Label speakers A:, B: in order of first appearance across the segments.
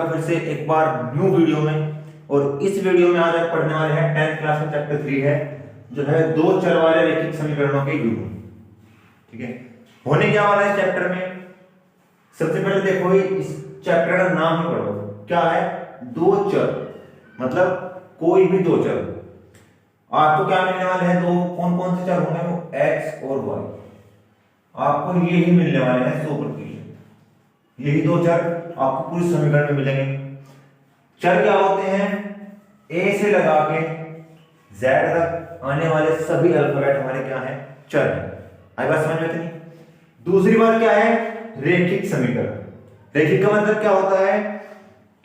A: आपका फिर से एक बार न्यू वीडियो में। और इस वीडियो में आज आप पढ़ने वाले हैं 10th क्लास में चैप्टर 3 है, जो है दो चर वाले रैखिक समीकरणों के युग्म। ठीक है, होने क्या वाला है चैप्टर में। सबसे पहले देखो इस चैप्टर का नाम ही पढ़ो, क्या है, दो चर, मतलब कोई भी दो चर। आपको क्या मिलने वाले हैं, दो कौन कौन से चर होंगे, वो x और y। आपको ये ही मिलने वाले हैं 100%। यही दो चर आपको पूरी समीकरण में मिलेंगे। चर क्या होते हैं, a से लगा के z तक आने वाले सभी अल्फाबेट हमारे क्या हैं, चर हैं। आई बात समझ में इतनी। दूसरी बात क्या है, रैखिक समीकरण। रैखिक का मतलब क्या होता है,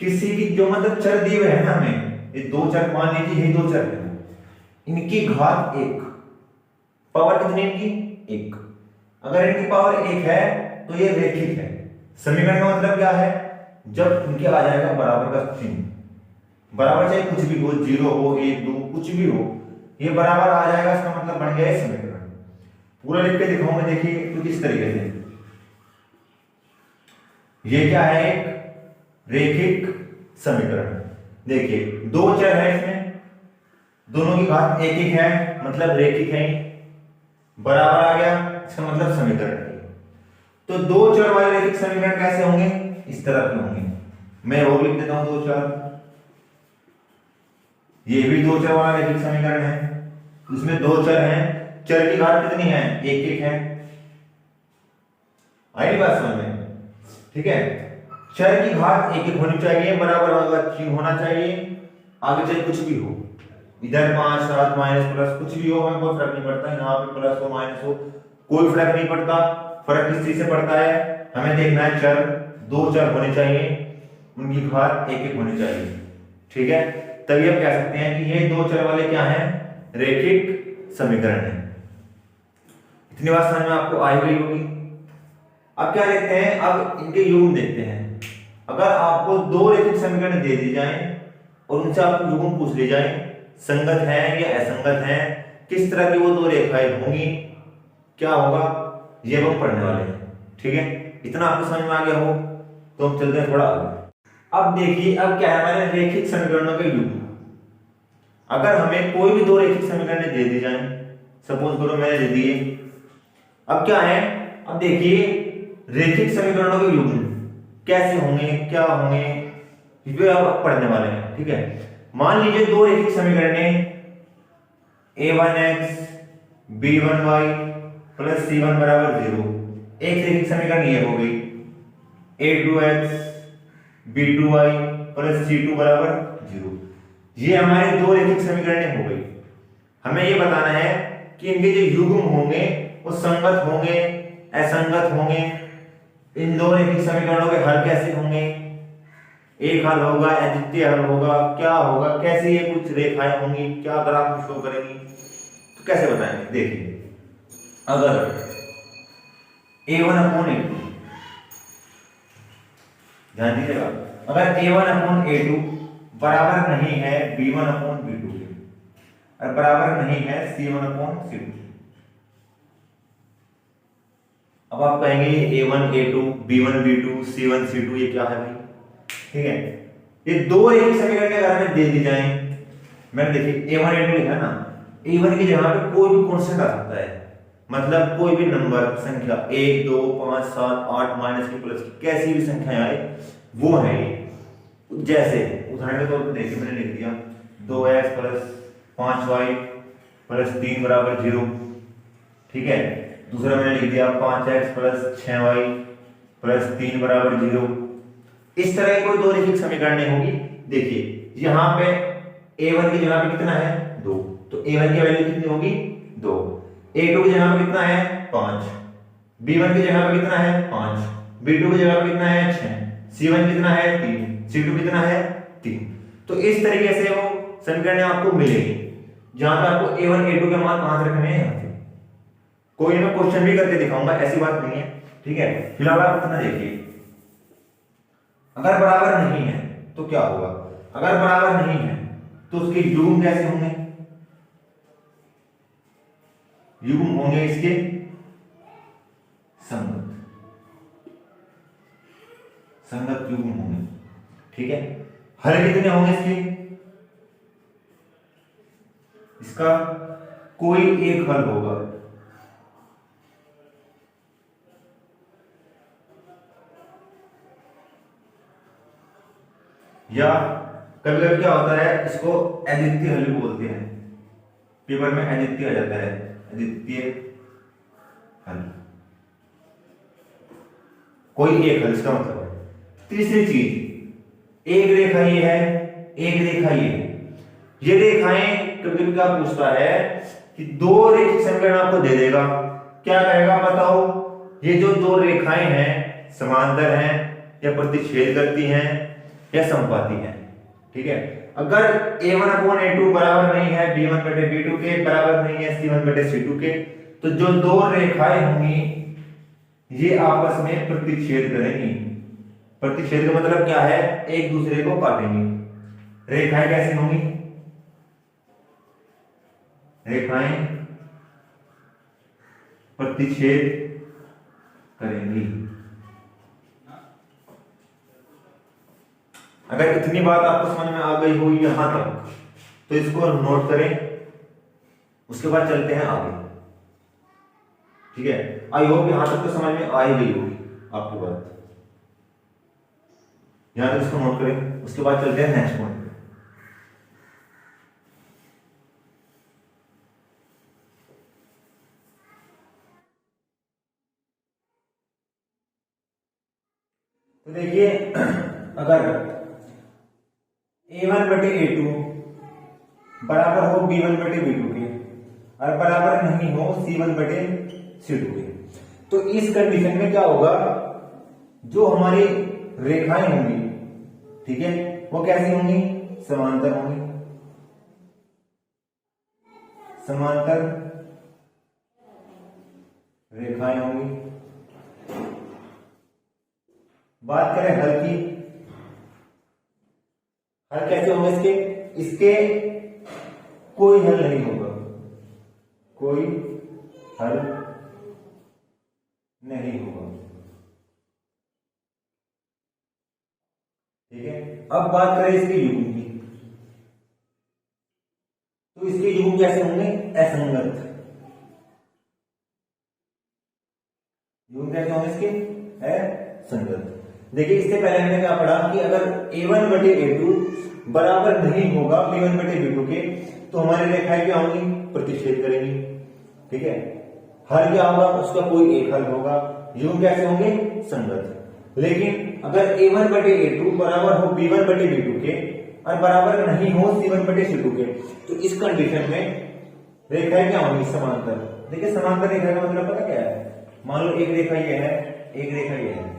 A: किसी की जो मतलब चर दिए हुए हैं ना हमें, ये दो चर मान लीजिए, यही दो चर हैं, इनकी घात एक, पावर कितनी इनकी, एक। अगर इनकी पावर एक है तो ये रैखिक है। समीकरण का मतलब क्या है, जब इनके आ जाएगा बराबर का चिन्ह, बराबर चाहे कुछ भी हो, 0 हो, 1 2 कुछ भी हो, ये बराबर आ जाएगा, इसका मतलब बन गया है समीकरण। पूरा लिख के दिखाऊंगा, देखिए तो किस तरीके से। ये क्या है, एक रैखिक समीकरण। देखिए दो चर है इसमें, दोनों की घात एक एक है, मतलब रैखिक है, बराबर आ गया, इसका मतलब समीकरण है। तो दो चर वाले रैखिक समीकरण कैसे होंगे, इस तरह के होंगे। मैं वो लिख देता हूं, दो चर, ये भी दो चर वाला रैखिक समीकरण है। इसमें दो चर हैं, चर की घात कितनी है, एक एक है। आई बात समझ में, ठीक है। चर की घात एक एक होनी चाहिए, बराबर होगा चिन्ह होना चाहिए, आगे चाहे कुछ भी हो, इधर 5 7 माइनस प्लस कुछ भी हो, हमें कोई फर्क नहीं पड़ता, यहाँ पे प्लस हो माइनस हो कोई फर्क नहीं पड़ता। फर्क किस चीज से पड़ता है, हमें देखना है चर, दो चर होने चाहिए, उनकी घात एक एक होनी चाहिए। ठीक है, तभी हम कह सकते हैं कि ये दो चर वाले क्या हैं, रैखिक समीकरण है। इतनी बात समझ में आपको आई गई होगी। अब क्या देखते हैं, अब इनके युग्म देखते हैं। अगर आपको दो रैखिक समीकरण दे दी जाए और उनसे आपको युग्म पूछ ली जाए, संगत है या असंगत है, किस तरह की वो दो रेखाएं होंगी, क्या होगा, ये हम पढ़ने वाले हैं। ठीक है, इतना आपको समझ में आ गया हो तो हम चलते हैं थोड़ा आगे। अब देखिए, अब क्या है हमारे रैखिक समीकरणों के युग्म। अगर हमें कोई भी दो रैखिक समीकरण दे दी जाए, सपोज करो मैंने दे दिए, अब क्या है, अब देखिए रैखिक समीकरणों के युग्म कैसे होंगे, क्या होंगे, ये आप पढ़ने वाले हैं। ठीक है, मान लीजिए दो रैखिक समीकरण a1x b1y प्लस c1 बराबर 0। एक रैखिक समीकरण ये हो गई, a2x b2y प्लस c2 बराबर 0। ये हमारे दो रैखिक समीकरण हो गई। हमें ये बताना है कि इनके जो युग्म होंगे वो संगत होंगे, असंगत होंगे, इन दो रैखिक समीकरणों के हल कैसे होंगे, एक हल होगा, अद्वितीय हल होगा, क्या होगा, कैसे ये कुछ रेखाएं होंगी, क्या ग्राफ शो करेंगी, तो कैसे बताएंगे। देखिए, अगर a1 अपॉन a2, ध्यान दीजिएगा, अगर a1 अपॉन a2 बराबर नहीं है b1 अपॉन b2 के, और बराबर नहीं है c1 अपॉन c2। अब आप कहेंगे a1 a2 b1 b2 c1 c2 ये क्या है भाई। ठीक है, ये दो रैखिक समीकरण के अगर हमें दे दी जाए, मैंने देखिए a1 a2 लिखा ना, a1 की जगह पे कोई भी कांस्टेंट आ सकता है, मतलब कोई भी नंबर संख्या 1 2 5 7 8 माइनस की प्लस की कैसी भी संख्याएं आए वो है ये। जैसे उदाहरण के तौर पर देखिए, मैंने लिख दिया 2x प्लस 5y प्लस 3 बराबर 0। ठीक है, दूसरा मैंने लिख दिया 5x प्लस 6y प्लस 3 बराबर 0। इस तरह कोई दो रैखिक समीकरण होगी। देखिए यहां पे a1 की जगह पे कितना है, 2, तो a1 की वैल्यू कितनी होगी, 2। a2 की जगह पे कितना है, 5। b1 की जगह पे कितना है, 5। b2 की जगह पे कितना है, 6। c1 कितना है, 3। c2 कितना है, 3। तो इस तरीके से वो समीकरण आपको मिलेगी, जहां पे आपको a1 a2 के मान कहां से रखने हैं, यहां से। कोई मैं क्वेश्चन भी करके दिखाऊंगा, ऐसी बात नहीं है। ठीक है, फिलहाल आप इतना देखिए। अगर बराबर नहीं है तो क्या होगा, अगर बराबर नहीं है तो उसके युग्म कैसे होंगे, युग्म होंगे इसके संगत, संगत युग्म होंगे। ठीक है, हल कितने होंगे इसके? इसका कोई एक हल होगा। या कभी कभी क्या होता है, इसको अद्वितीय हल भी बोलते हैं, पेपर में अद्वितीय आ जाता है, अद्वितीय हल, कोई एक हल इसका मतलब है। तीसरी चीज, एक रेखा ये है, एक रेखा ये है। ये रेखाएं कभी कभी क्या पूछता है कि दो रेखिक समीकरण आपको दे देगा, क्या कहेगा बताओ, ये जो दो रेखाएं हैं समांतर हैं या प्रतिच्छेद करती हैं या समपाती हैं, ठीक है। अगर a1/a2 बराबर नहीं है b1/b2 के, बराबर नहीं है c1/c2 के, तो जो दो रेखाएं होंगी ये आपस में प्रतिच्छेद करेंगी। प्रतिच्छेद का मतलब क्या है, एक दूसरे को काटेंगी। रेखाएं कैसी होंगी, रेखाएं प्रतिच्छेद करेंगी। अगर इतनी बात आपको समझ में आ गई हो यहां तक तो इसको नोट करें, उसके बाद चलते हैं आगे, ठीक है। आई होप यहां तक तो समझ में आ ही गई होगी आपकी बात, यहां तक इसको नोट करें, उसके बाद चलते हैं नेक्स्ट पॉइंट पे। तो देखिए, अगर a1/a2 बराबर हो b1/b2 के और बराबर नहीं हो c1/c2 के, तो इस कंडीशन में क्या होगा, जो हमारी रेखाएं होंगी, ठीक है, वो कैसी होंगी, समांतर होंगी। समांतर रेखाएं होंगी। बात करें हल की, हल कैसे होंगे इसके, इसके कोई हल नहीं होगा, कोई हल नहीं होगा, ठीक है। अब बात करें इसके युग्म की, तो इसके युग्म कैसे होंगे, असंगत। युग्म कैसे होंगे इसके, असंगत। देखिए, इससे पहले हमने क्या पढ़ा कि अगर a1/a2 बराबर नहीं होगा b1/b2 के, तो हमारी रेखाएं क्या होंगी, प्रतिच्छेद करेंगी, ठीक है। हल क्या होगा, उसका कोई एक हल होगा। युग्म कैसे होंगे, संगत। लेकिन अगर a1/a2 बराबर हो b1/b2 के और बराबर नहीं हो c1/c2 के, तो इस कंडीशन में रेखाएं क्या होंगी, समांतर। देखिए, समांतर रेखा का मतलब पता क्या है, मान लो एक रेखा ये है, एक रेखा ये है।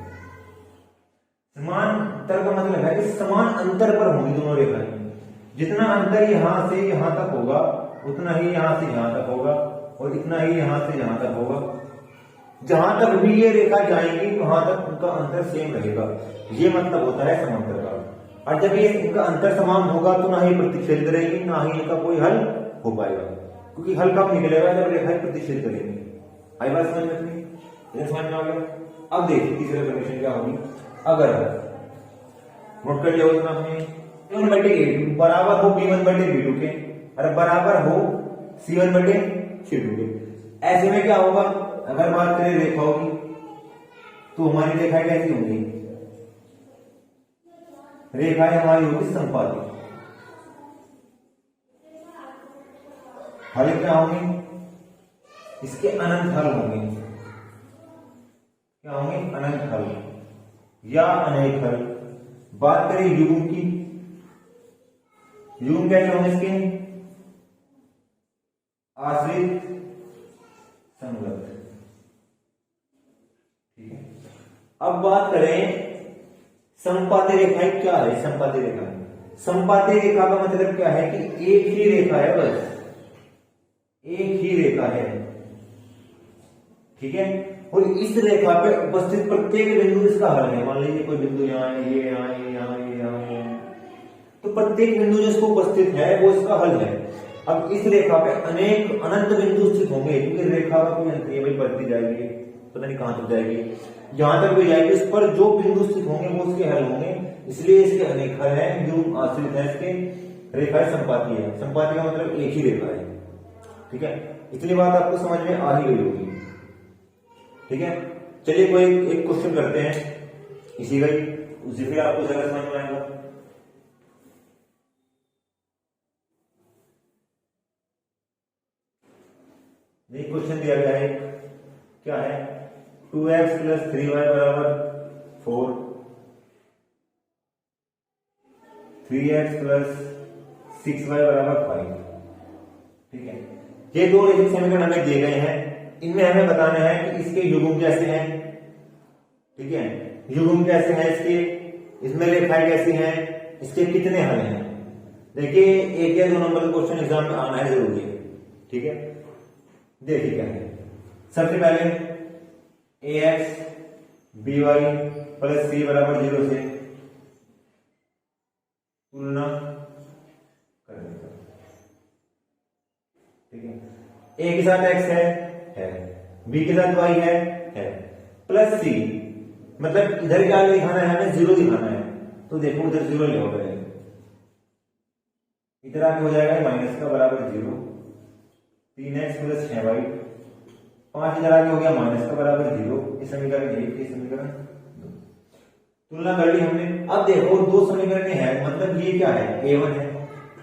A: समांतर का मतलब है कि समान अंतर पर होंगी दोनों रेखाएं। जितना अंतर यहां से यहां तक होगा उतना ही यहां से यहां तक होगा, और इतना ही यहां से यहां तक होगा। जहां तक भी ये रेखा जाएंगी वहां तक उनका अंतर सेम रहेगा। ये मतलब होता है समांतर का। और जब ये इनका अंतर समान होगा तो ना ही प्रतिच्छेद करेगी, ना ही इनका कोई हल हो पाएगा, क्योंकि हल कब निकलेगा, जब रेखाएं प्रतिच्छेद करेंगी। आई बात समझ में, समझ में आ गया। अब देखिए तीसरा कंडीशन क्या होगी, अगर नोट कर लिया उसमें हमने a1/a2 बराबर हो b1/b2 के और बराबर हो c1/c2 के, ऐसे में क्या होगा, अगर बात करें रेखाओं की, तो हमारी रेखाएं कैसी होंगी, रेखाएं हमारी होगी समपाती। हल क्या होंगे, इसके अनंत हल होंगे। क्या होंगे, अनंत हल या अनेक हल। बात करें युग्म की, युग्म कैसे होंगे इसके, आश्रित संगत, ठीक है। अब बात करें समपाती रेखाएं क्या है। समपाती रेखा, समपाती रेखा का मतलब क्या है कि एक ही रेखा है, बस एक ही रेखा है, ठीक है। और इस रेखा पे उपस्थित प्रत्येक बिंदु इसका हल है। मान लीजिए कोई बिंदु यहाँ है, ये यहाँ है, यहाँ है, यहाँ है, तो प्रत्येक बिंदु जो इसको उपस्थित है वो इसका हल है। अब इस रेखा पे अनेक अनंत बिंदु स्थित होंगे, क्योंकि रेखा का कोई अंत नहीं, भाई बढ़ती जाएगी, पता नहीं कहां तक जाएगी, जहां तक भी जाएगी, इस पर जो बिंदु स्थित होंगे वो उसके हल होंगे। इसलिए इसके अनेक हल हैं, युग्म आश्रित है, इसके रेखाएं संपाती है। संपाती का मतलब एक ही रेखा है। ठीक है, इतनी बात आपको समझ में आ ही गई होगी। ठीक है, चलिए कोई एक क्वेश्चन करते हैं इसी का ही, उसी फिर आपको ज्यादा समझ में आएगा। ये क्वेश्चन दिया गया है, क्या है, 2x प्लस 3y बराबर 4, 3x प्लस 6y बराबर 5। ठीक है, ये दो रैखिक समीकरण हमें दिए गए हैं, इनमें हमें बताना है कि इसके युग्म कैसे हैं। ठीक है, युग्म कैसे हैं इसके, इसमें रेखाएं कैसी हैं, इसके कितने हल हैं। देखिए एक या दो नंबर का क्वेश्चन एग्जाम में आना है जरूरी है। ठीक है, देखिए क्या है, सबसे पहले ax by प्लस c बराबर 0 से तुलना करेंगे। ठीक है, a के साथ x है, b के साथ y है, प्लस c मतलब इधर क्या दिखाना है, हमें 0 दिखाना है। तो देखो उधर 0 ले होगा, इधर आगे हो जाएगा माइनस का बराबर 0, 3x प्लस 6y, 5 इधर आगे हो गया माइनस का बराबर 0। ये समीकरण 1, ये समीकरण 2, तुलना कर ली हमने। अब देखो दो समीकरण है, मतलब ये क्या है, a1 है,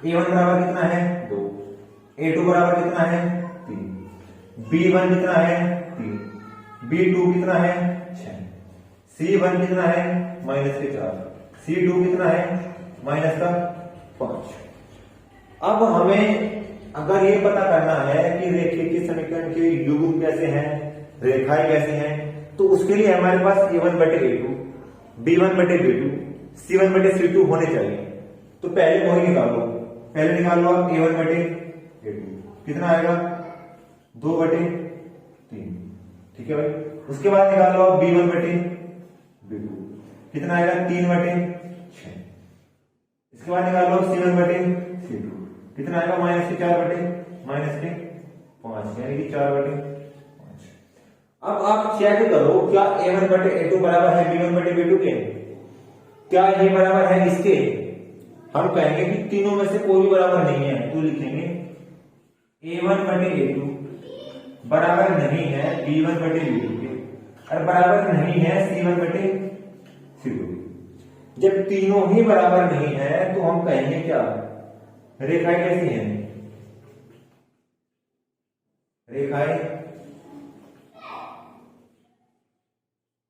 A: a1 बराबर कितना है 2, a2 बराबर कितना है 3, b1 कितना है 3, b2 कितना है 6, c1 कितना है माइनस के 4, c2 कितना है माइनस का 5। अब हमें अगर ये पता करना है कि रेखीय समीकरण के युग्म कैसे हैं, रेखाएं कैसे हैं, तो उसके लिए हमारे पास a1 बटे a2, b1 बटे b2, c1 बटे c2 होने चाहिए। तो पहले वही निकालो, पहले निकाल लो आप a1 बटे a2, कितना आएगा 2 बटे 3। ठीक है भाई, उसके बाद निकाल लो आप b1 बटे b2, कितना आएगा 3 बटे 6। इसके बाद निकाल लो c1 बटे c2, कितना आएगा माइनस के 4 बटे माइनस के 5, यानी कि 4 बटे 5। अब आप चेक करो क्या a1 बटे a2 बराबर है b1 बटे b2 के, क्या ये बराबर है इसके। हम कहेंगे कि तीनों में से कोई भी बराबर नहीं है, तो लिखेंगे a1 बटे a2 बराबर नहीं है b1 बटे b2 के, और बराबर नहीं है c1 बटे c2। जब तीनों ही बराबर नहीं है तो हम कहेंगे क्या, रेखाएं कैसी हैं, रेखाएं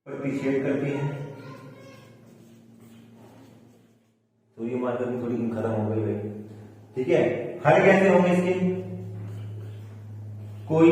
A: प्रतिच्छेद करती हैं। तो ये मात्र की थोड़ी खत्म हो गई भाई। ठीक है, हल कैसे होंगे इसके, कोई